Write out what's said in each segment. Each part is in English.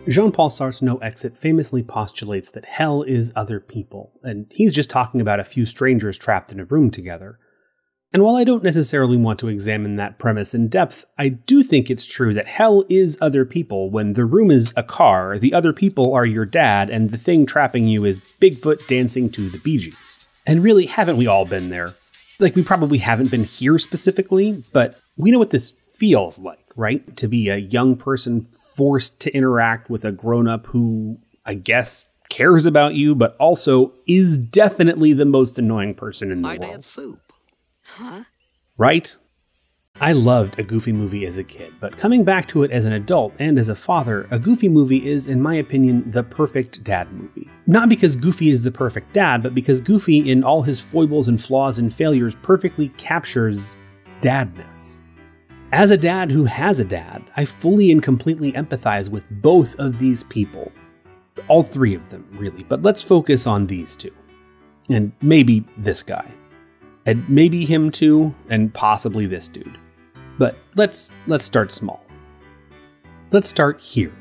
Jean-Paul Sartre's No Exit famously postulates that hell is other people, and he's just talking about a few strangers trapped in a room together. And while I don't necessarily want to examine that premise in depth, I do think it's true that hell is other people when the room is a car, the other people are your dad, and the thing trapping you is Bigfoot dancing to the Bee Gees. And really, haven't we all been there? Like, we probably haven't been here specifically, but we know what this feels like, right? To be a young person forced to interact with a grown-up who, I guess, cares about you, but also is definitely the most annoying person in the world. My dad's soup. Huh? Right? I loved a Goofy movie as a kid, but coming back to it as an adult and as a father, a Goofy movie is, in my opinion, the perfect dad movie. Not because Goofy is the perfect dad, but because Goofy, in all his foibles and flaws and failures, perfectly captures dadness. As a dad who has a dad, I fully and completely empathize with both of these people. All three of them, really, but let's focus on these two. And maybe this guy. And maybe him too, and possibly this dude. But let's start small. Let's start here.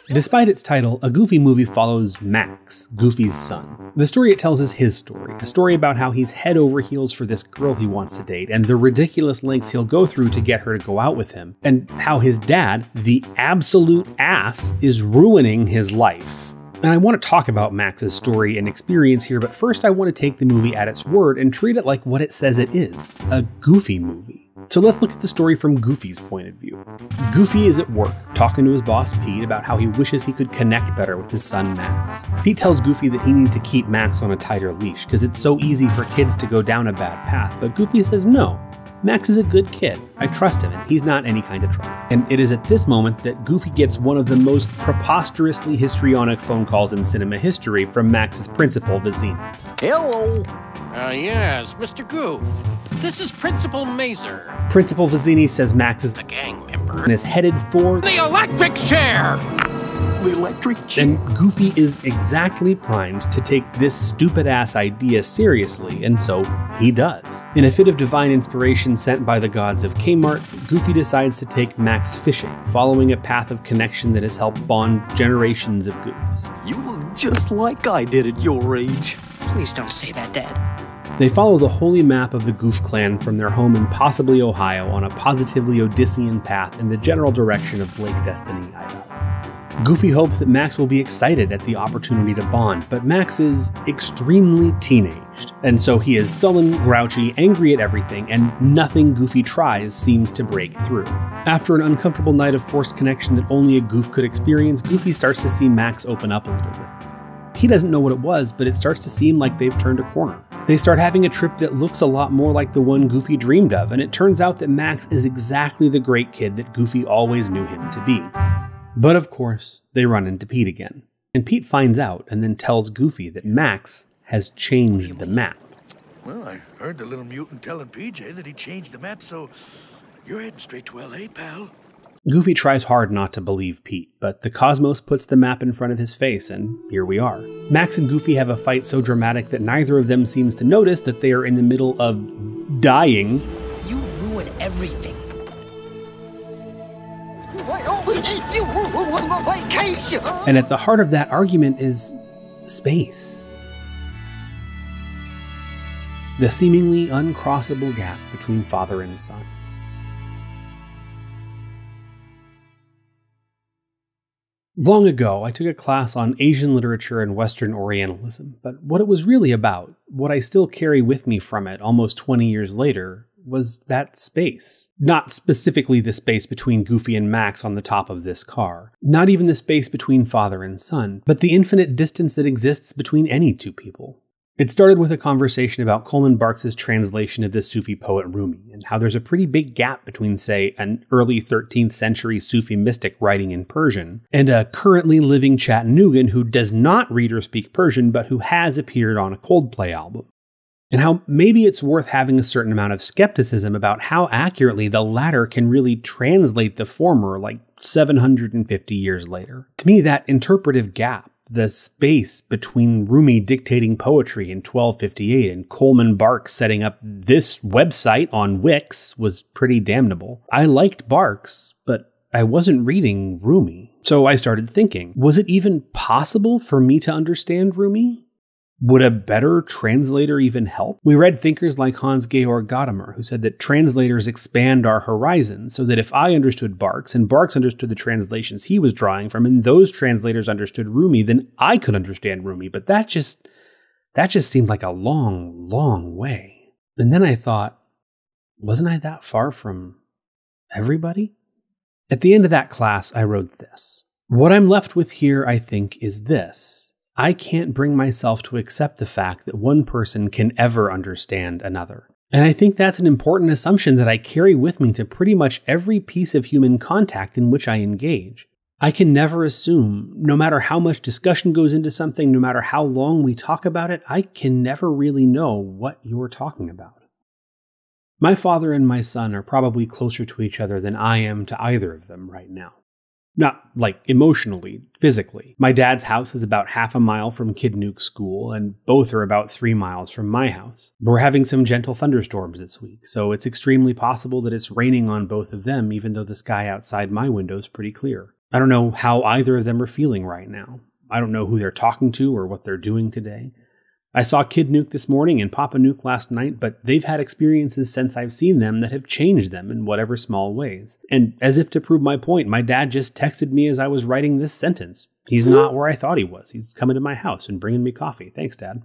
Despite its title, a Goofy movie follows Max, Goofy's son. The story it tells is his story, a story about how he's head over heels for this girl he wants to date, and the ridiculous lengths he'll go through to get her to go out with him, and how his dad, the absolute ass, is ruining his life. And I want to talk about Max's story and experience here, but first I want to take the movie at its word and treat it like what it says it is, a Goofy movie. So let's look at the story from Goofy's point of view. Goofy is at work, talking to his boss Pete about how he wishes he could connect better with his son Max. Pete tells Goofy that he needs to keep Max on a tighter leash because it's so easy for kids to go down a bad path, but Goofy says no. Max is a good kid. I trust him, and he's not any kind of trouble. And it is at this moment that Goofy gets one of the most preposterously histrionic phone calls in cinema history from Max's principal, Vizzini. Hello. Yes, Mr. Goof. This is Principal Mazer. Principal Vizzini says Max is A gang member. and is headed for The electric chair! The electric chair. And Goofy is exactly primed to take this stupid-ass idea seriously, and so he does. In a fit of divine inspiration sent by the gods of Kmart, Goofy decides to take Max fishing, following a path of connection that has helped bond generations of goofs. You look just like I did at your age. Please don't say that, Dad. They follow the holy map of the Goof clan from their home in possibly Ohio on a positively Odyssean path in the general direction of Lake Destiny, Idaho. Goofy hopes that Max will be excited at the opportunity to bond, but Max is extremely teenaged, and so he is sullen, grouchy, angry at everything, and nothing Goofy tries seems to break through. After an uncomfortable night of forced connection that only a goof could experience, Goofy starts to see Max open up a little bit. He doesn't know what it was, but it starts to seem like they've turned a corner. They start having a trip that looks a lot more like the one Goofy dreamed of, and it turns out that Max is exactly the great kid that Goofy always knew him to be. But of course, they run into Pete again. And Pete finds out and then tells Goofy that Max has changed the map. Well, I heard the little mutant telling PJ that he changed the map, so you're heading straight to LA, pal. Goofy tries hard not to believe Pete, but the cosmos puts the map in front of his face, and here we are. Max and Goofy have a fight so dramatic that neither of them seems to notice that they are in the middle of dying. You ruin everything. You ruined my vacation. And at the heart of that argument is space. The seemingly uncrossable gap between father and son. Long ago, I took a class on Asian literature and Western Orientalism, but what it was really about, what I still carry with me from it almost 20 years later, was that space. Not specifically the space between Goofy and Max on the top of this car. Not even the space between father and son, but the infinite distance that exists between any two people. It started with a conversation about Coleman Barks' translation of the Sufi poet Rumi, and how there's a pretty big gap between, say, an early 13th century Sufi mystic writing in Persian, and a currently living Chattanoogan who does not read or speak Persian, but who has appeared on a Coldplay album. And how maybe it's worth having a certain amount of skepticism about how accurately the latter can really translate the former, like 750 years later. To me, that interpretive gap, the space between Rumi dictating poetry in 1258 and Coleman Barks setting up this website on Wix, was pretty damnable. I liked Barks, but I wasn't reading Rumi. So I started thinking, was it even possible for me to understand Rumi? Would a better translator even help? We read thinkers like Hans-Georg Gadamer, who said that translators expand our horizons, so that if I understood Barks, and Barks understood the translations he was drawing from, and those translators understood Rumi, then I could understand Rumi. But that just seemed like a long, long way. And then I thought, wasn't I that far from everybody? At the end of that class, I wrote this. What I'm left with here, I think, is this. I can't bring myself to accept the fact that one person can ever understand another. And I think that's an important assumption that I carry with me to pretty much every piece of human contact in which I engage. I can never assume, no matter how much discussion goes into something, no matter how long we talk about it, I can never really know what you're talking about. My father and my son are probably closer to each other than I am to either of them right now. Not like emotionally, physically. My dad's house is about half a mile from Kid Nuke's school, and both are about 3 miles from my house. We're having some gentle thunderstorms this week, so it's extremely possible that it's raining on both of them, even though the sky outside my window is pretty clear. I don't know how either of them are feeling right now. I don't know who they're talking to or what they're doing today. I saw Kid Nuke this morning and Papa Nuke last night, but they've had experiences since I've seen them that have changed them in whatever small ways. And as if to prove my point, my dad just texted me as I was writing this sentence. He's not where I thought he was. He's coming to my house and bringing me coffee. Thanks, Dad.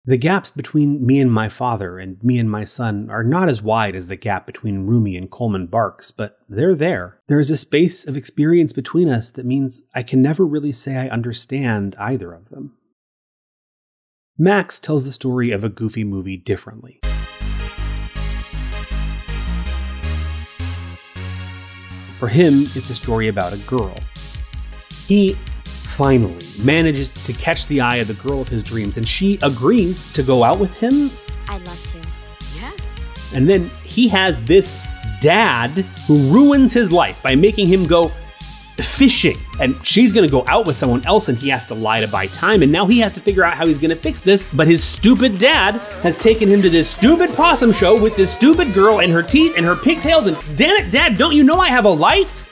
The gaps between me and my father and me and my son are not as wide as the gap between Rumi and Coleman Barks, but they're there. There is a space of experience between us that means I can never really say I understand either of them. Max tells the story of a Goofy movie differently. For him, it's a story about a girl. He finally manages to catch the eye of the girl of his dreams, and she agrees to go out with him. I'd love to. Yeah. And then he has this dad who ruins his life by making him go fishing, and she's gonna go out with someone else, and he has to lie to buy time, and now he has to figure out how he's gonna fix this, but his stupid dad has taken him to this stupid possum show with this stupid girl and her teeth and her pigtails, and damn it, Dad, don't you know I have a life?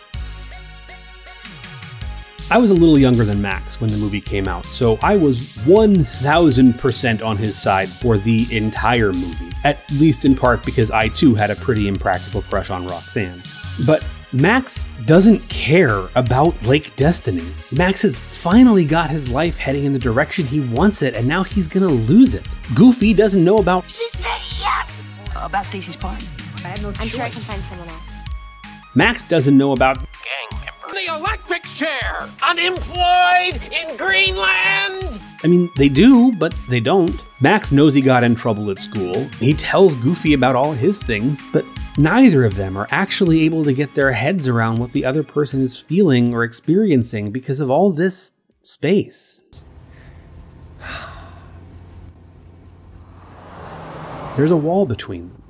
I was a little younger than Max when the movie came out, so I was 1000% on his side for the entire movie, at least in part because I too had a pretty impractical crush on Roxanne. But Max doesn't care about Lake Destiny. Max has finally got his life heading in the direction he wants it, and now he's gonna lose it. Goofy doesn't know about— She said yes! About Stacy's part. I have no choice. I'm sure I can find someone else. Max doesn't know about— Gang member. The electric chair. Unemployed in Greenland. I mean, they do, but they don't. Max knows he got in trouble at school. He tells Goofy about all his things, but neither of them are actually able to get their heads around what the other person is feeling or experiencing because of all this space. There's a wall between them.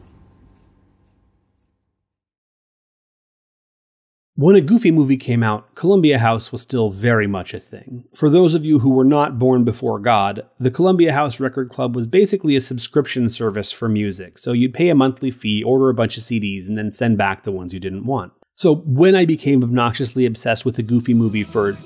When a Goofy movie came out, Columbia House was still very much a thing. For those of you who were not born before God, the Columbia House Record Club was basically a subscription service for music. So you'd pay a monthly fee, order a bunch of CDs, and then send back the ones you didn't want. So when I became obnoxiously obsessed with the Goofy movie for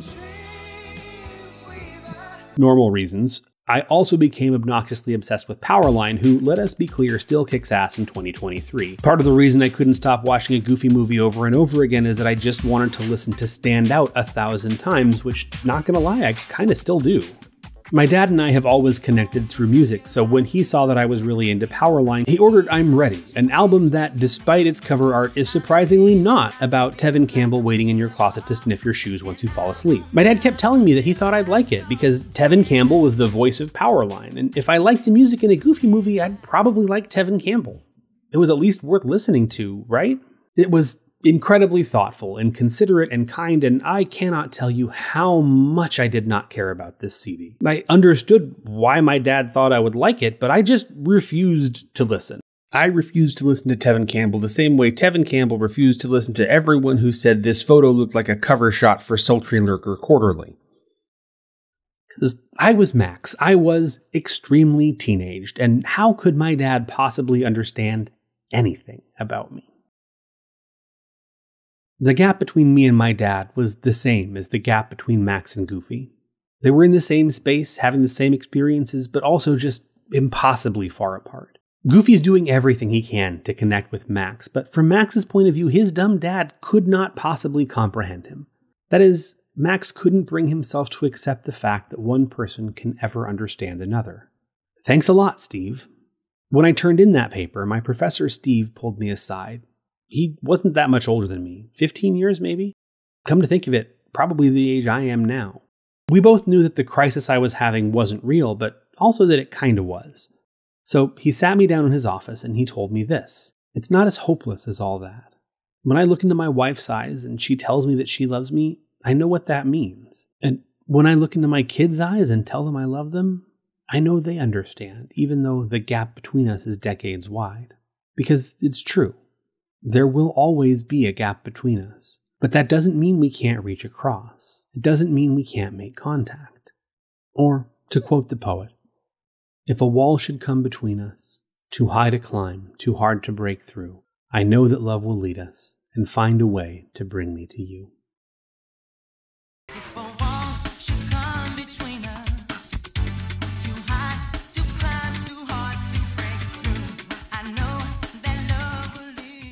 normal reasons, I also became obnoxiously obsessed with Powerline, who, let us be clear, still kicks ass in 2023. Part of the reason I couldn't stop watching a Goofy movie over and over again is that I just wanted to listen to Stand Out 1,000 times, which, not gonna lie, I kinda still do. My dad and I have always connected through music, so when he saw that I was really into Powerline, he ordered I'm Ready, an album that, despite its cover art, is surprisingly not about Tevin Campbell waiting in your closet to sniff your shoes once you fall asleep. My dad kept telling me that he thought I'd like it, because Tevin Campbell was the voice of Powerline, and if I liked the music in a Goofy movie, I'd probably like Tevin Campbell. It was at least worth listening to, right? It was incredibly thoughtful and considerate and kind, and I cannot tell you how much I did not care about this CD. I understood why my dad thought I would like it, but I just refused to listen. I refused to listen to Tevin Campbell the same way Tevin Campbell refused to listen to everyone who said this photo looked like a cover shot for Sultry Lurker Quarterly. Because I was Max. I was extremely teenaged, and how could my dad possibly understand anything about me? The gap between me and my dad was the same as the gap between Max and Goofy. They were in the same space, having the same experiences, but also just impossibly far apart. Goofy's doing everything he can to connect with Max, but from Max's point of view, his dumb dad could not possibly comprehend him. That is, Max couldn't bring himself to accept the fact that one person can ever understand another. Thanks a lot, Steve. When I turned in that paper, my professor Steve pulled me aside. He wasn't that much older than me, 15 years maybe? Come to think of it, probably the age I am now. We both knew that the crisis I was having wasn't real, but also that it kinda was. So he sat me down in his office and he told me this. It's not as hopeless as all that. When I look into my wife's eyes and she tells me that she loves me, I know what that means. And when I look into my kids' eyes and tell them I love them, I know they understand, even though the gap between us is decades wide. Because it's true. There will always be a gap between us. But that doesn't mean we can't reach across. It doesn't mean we can't make contact. Or, to quote the poet, if a wall should come between us, too high to climb, too hard to break through, I know that love will lead us and find a way to bring me to you.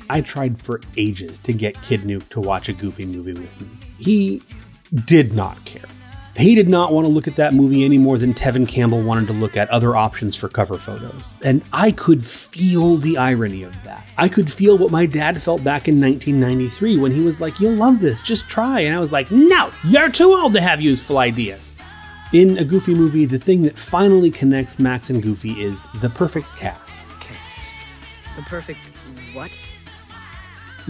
I tried for ages to get Kid Nuke to watch a Goofy movie with me. He did not care. He did not want to look at that movie any more than Tevin Campbell wanted to look at other options for cover photos. And I could feel the irony of that. I could feel what my dad felt back in 1993 when he was like, "You'll love this, just try." And I was like, "No, you're too old to have useful ideas." In a Goofy movie, the thing that finally connects Max and Goofy is the perfect cast. The perfect what?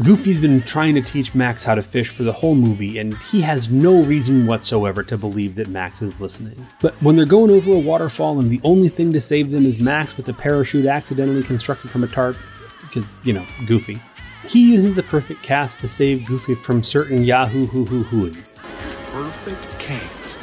Goofy's been trying to teach Max how to fish for the whole movie, and he has no reason whatsoever to believe that Max is listening. But when they're going over a waterfall and the only thing to save them is Max with a parachute accidentally constructed from a tarp, because, you know, Goofy, he uses the perfect cast to save Goofy from certain Yahoo hoo-hoo-hooing. Perfect cast.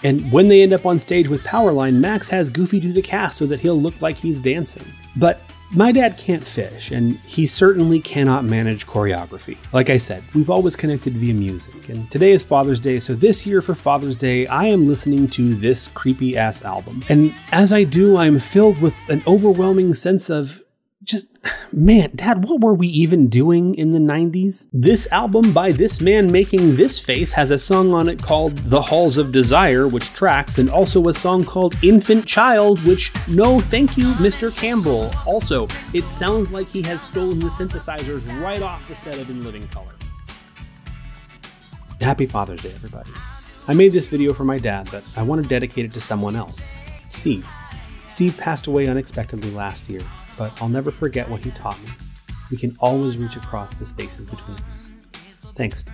And when they end up on stage with Powerline, Max has Goofy do the cast so that he'll look like he's dancing. But my dad can't fish, and he certainly cannot manage choreography. Like I said, we've always connected via music, and today is Father's Day, so this year for Father's Day, I am listening to this creepy-ass album. And as I do, I'm filled with an overwhelming sense of just, man, Dad, what were we even doing in the 90s? This album by this man making this face has a song on it called The Halls of Desire, which tracks, and also a song called Infant Child, which, no thank you, Mr. Campbell. Also, it sounds like he has stolen the synthesizers right off the set of In Living Color. Happy Father's Day, everybody. I made this video for my dad, but I want to dedicate it to someone else, Steve. Steve passed away unexpectedly last year, but I'll never forget what he taught me. We can always reach across the spaces between us. Thanks, Steve.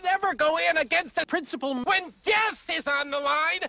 Never go in against the principle when death is on the line.